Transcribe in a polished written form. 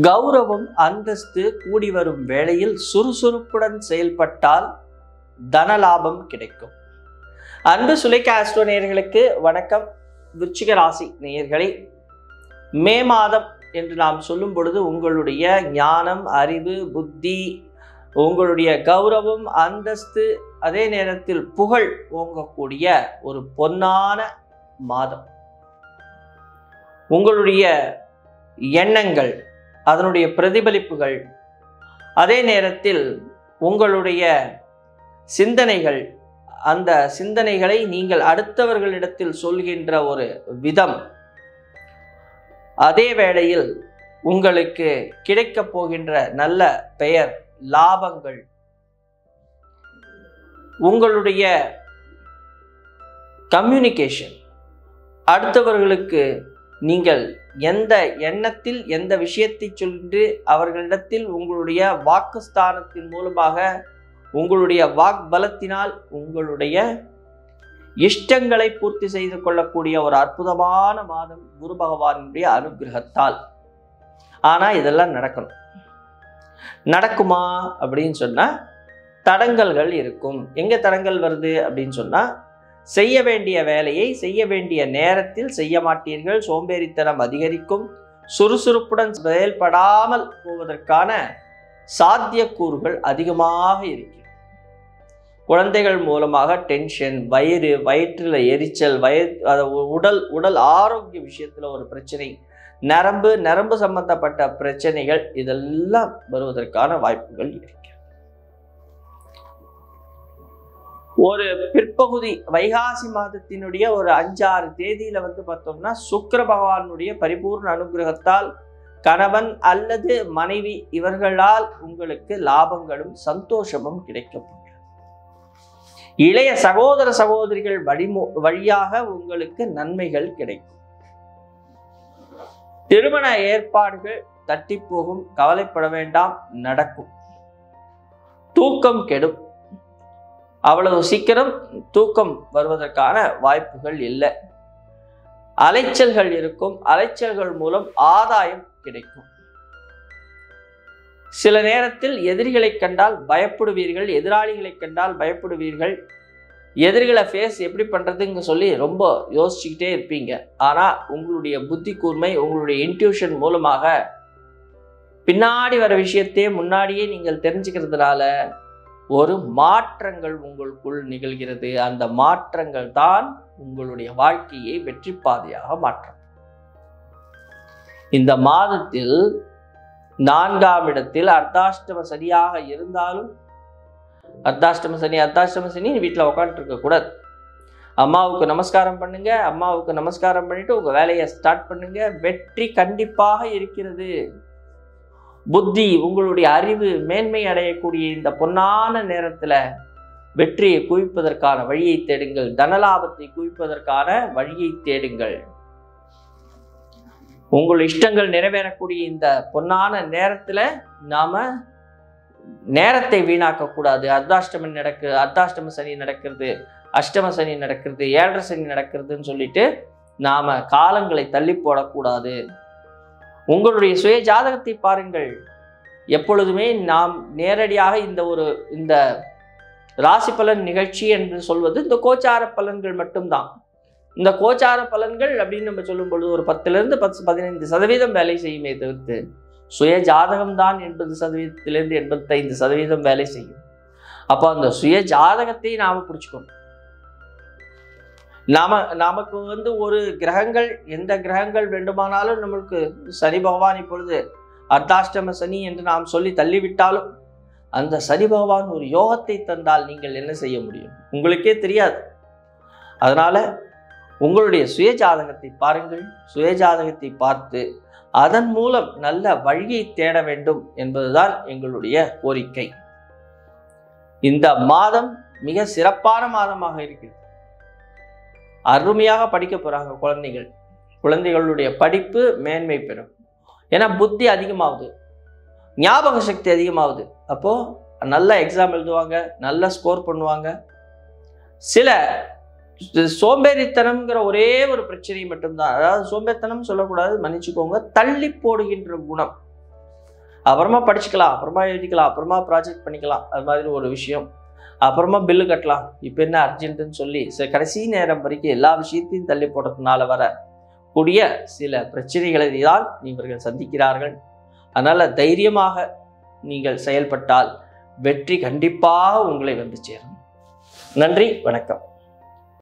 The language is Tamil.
கௌரவம் அந்தஸ்து கூடி வரும் வேளையில் சுறுசுறுப்புடன் செயல்பட்டால் தனலாபம் கிடைக்கும். அன்பு சுலைக்க ஆஸ்ட்ரோ நேயர்களுக்கு வணக்கம். விருச்சிக ராசி நேயர்களே, மே மாதம் என்று நாம் சொல்லும் பொழுது உங்களுடைய ஞானம், அறிவு, புத்தி, உங்களுடைய கௌரவம், அந்தஸ்து, அதே நேரத்தில் புகழ் ஓங்கக்கூடிய ஒரு பொன்னான மாதம். உங்களுடைய எண்ணங்கள், அதனுடைய பிரதிபலிப்புகள், அதே நேரத்தில் உங்களுடைய சிந்தனைகள், அந்த சிந்தனைகளை நீங்கள் அடுத்தவர்களிடத்தில் சொல்கின்ற ஒரு விதம், அதே வேளையில் உங்களுக்கு கிடைக்கப் போகின்ற நல்ல பெயர், லாபங்கள், உங்களுடைய கம்யூனிகேஷன், அடுத்தவர்களுக்கு நீங்கள் எந்த எண்ணத்தில் எந்த விஷயத்தை சொல்லி அவர்களிடத்தில் உங்களுடைய வாக்குஸ்தானத்தின் மூலமாக, உங்களுடைய வாக் பலத்தினால் உங்களுடைய இஷ்டங்களை பூர்த்தி செய்து கொள்ளக்கூடிய ஒரு அற்புதமான மாதம் குரு பகவானுடைய அனுகிரகத்தால். ஆனா இதெல்லாம் நடக்கணும். நடக்குமா அப்படின்னு சொன்னா தடங்கல்கள் இருக்கும். எங்க தடங்கல் வருது அப்படின்னு சொன்னா, செய்ய வேண்டிய வேலையை செய்ய வேண்டிய நேரத்தில் செய்ய மாட்டீர்கள், சோம்பேறித்தனம் அதிகரிக்கும், சுறுசுறுப்புடன் செயல்படாமல் போவதற்கான சாத்தியக்கூறுகள் அதிகமாக இருக்கிறது. குழந்தைகள் மூலமாக டென்ஷன், வயிற்றில் எரிச்சல், உடல் ஆரோக்கிய விஷயத்துல ஒரு பிரச்சனை, நரம்பு சம்பந்தப்பட்ட பிரச்சனைகள், இதெல்லாம் வருவதற்கான வாய்ப்புகள் இருக்கு. ஒரு பிற்பகுதி வைகாசி மாதத்தினுடைய ஒரு 5-6 தேதியில பார்த்தோம்னா, சுக்கிர பகவானுடைய பரிபூர்ண அனுகிரகத்தால் கணவன் அல்லது மனைவி இவர்களால் உங்களுக்கு லாபங்களும் சந்தோஷமும் கிடைக்கும். இளைய சகோதர சகோதரிகள் வழியாக உங்களுக்கு நன்மைகள் கிடைக்கும். திருமண ஏற்பாடுகள் தட்டி போகும், கவலைப்பட வேண்டாம், நடக்கும். தூக்கம் கெடும். அவ்வளவு சீக்கிரம் தூக்கம் வருவதற்கான வாய்ப்புகள் இல்லை. அலைச்சல்கள் இருக்கும். அலைச்சல்கள் மூலம் ஆதாயம் கிடைக்கும். சில நேரத்தில் எதிரிகளை கண்டால் பயப்படுவீர்கள், எதிராளிகளை கண்டால் பயப்படுவீர்கள். எதிரிகளை ஃபேஸ் எப்படி பண்றதுன்னு சொல்லி ரொம்ப யோசிச்சுக்கிட்டே இருப்பீங்க. ஆனா உங்களுடைய புத்தி கூர்மை, உங்களுடைய இன்ட்யூஷன் மூலமாக பின்னாடி வர விஷயத்தையே முன்னாடியே நீங்கள் தெரிஞ்சுக்கிறதுனால ஒரு மாற்றங்கள் உங்களுக்குள் நிகழ்கிறது. அந்த மாற்றங்கள் தான் உங்களுடைய வாழ்க்கையை வெற்றி பாதையாக மாற்றும். இந்த மாதத்தில் 4ஆம் இடத்தில் அர்த்தாஷ்டம சனியாக இருந்தாலும், அர்த்தாஷ்டம சனி வீட்டில் உட்காந்துட்டு இருக்க கூடாது. அம்மாவுக்கு நமஸ்காரம் பண்ணுங்க. அம்மாவுக்கு நமஸ்காரம் பண்ணிட்டு உங்க வேலையை ஸ்டார்ட் பண்ணுங்க. வெற்றி கண்டிப்பாக இருக்கிறது. புத்தி, உங்களுடைய அறிவு மேன்மை அடையக்கூடிய இந்த பொன்னான நேரத்துல வெற்றியை குவிப்பதற்கான வழியை தேடுங்கள். தனலாபத்தை குவிப்பதற்கான வழியை தேடுங்கள். உங்கள் இஷ்டங்கள் நிறைவேறக்கூடிய இந்த பொன்னான நேரத்துல நாம நேரத்தை வீணாக்க கூடாது. அர்த்தாஷ்டம சனி நடக்கிறது, அஷ்டம சனி நடக்கிறது, 7.5 சனி நடக்கிறதுன்னு சொல்லிட்டு நாம காலங்களை தள்ளி போடக்கூடாது. உங்களுடைய சுய ஜாதகத்தை பாருங்கள். எப்பொழுதுமே நாம் நேரடியாக இந்த ராசி பலன் நிகழ்ச்சி என்று சொல்வது இந்த கோச்சார பலன்கள் மட்டும்தான். இந்த கோச்சார பலன்கள் அப்படின்னு நம்ம சொல்லும் பொழுது ஒரு 10% 15% வேலை செய்யுமே தவிர்த்து, சுய ஜாதகம் தான் 80% 85% வேலை செய்யும். அப்போ அந்த சுய ஜாதகத்தை நாம பிடிச்சுக்கணும். நமக்கு ஒரு கிரகங்கள், எந்த கிரகங்கள் வேண்டுமானாலும் நம்மளுக்கு, சனி பகவான் இப்பொழுது அர்த்தாஷ்டம சனி என்று நாம் சொல்லி தள்ளிவிட்டாலும், அந்த சனி பகவான் ஒரு யோகத்தை தந்தால் நீங்கள் என்ன செய்ய முடியும்? உங்களுக்கே தெரியாது. அதனால உங்களுடைய சுய ஜாதகத்தை பாருங்கள். சுய ஜாதகத்தை பார்த்து அதன் மூலம் நல்ல வழியை தேட வேண்டும் என்பதுதான் எங்களுடைய கோரிக்கை. இந்த மாதம் மிக சிறப்பான மாதமாக இருக்கிறது. அருமையாக படிக்க போறாங்க குழந்தைகளுடைய படிப்பு மேன்மை பெறும். ஏன்னா புத்தி அதிகமாகுது, ஞாபக சக்தி அதிகமாகுது. அப்போ நல்ல எக்ஸாம் எழுதுவாங்க, நல்ல ஸ்கோர் பண்ணுவாங்க. சில சோம்பேறித்தனம்ங்கிற ஒரே ஒரு பிரச்சனை மட்டும்தான். அதாவது சோம்பேறித்தனம் சொல்லக்கூடாது, மன்னிச்சுக்கோங்க, தள்ளி போடுகின்ற குணம். அப்புறமா படிச்சுக்கலாம், அப்புறமா எழுதிக்கலாம், அப்புறமா ப்ராஜெக்ட் பண்ணிக்கலாம், அது மாதிரி ஒரு விஷயம். அப்புறமா பில்லு கட்டலாம், இப்போ என்ன அர்ஜென்ட்டுன்னு சொல்லி கடைசி நேரம் வரைக்கும் எல்லா விஷயத்தையும் தள்ளி போடுறதுனால வர கூடிய சில பிரச்சனைகளை தான் இவர்கள் சந்திக்கிறார்கள். அதனால் தைரியமாக நீங்கள் செயல்பட்டால் வெற்றி கண்டிப்பாக உங்களை வந்து சேரும். நன்றி, வணக்கம்.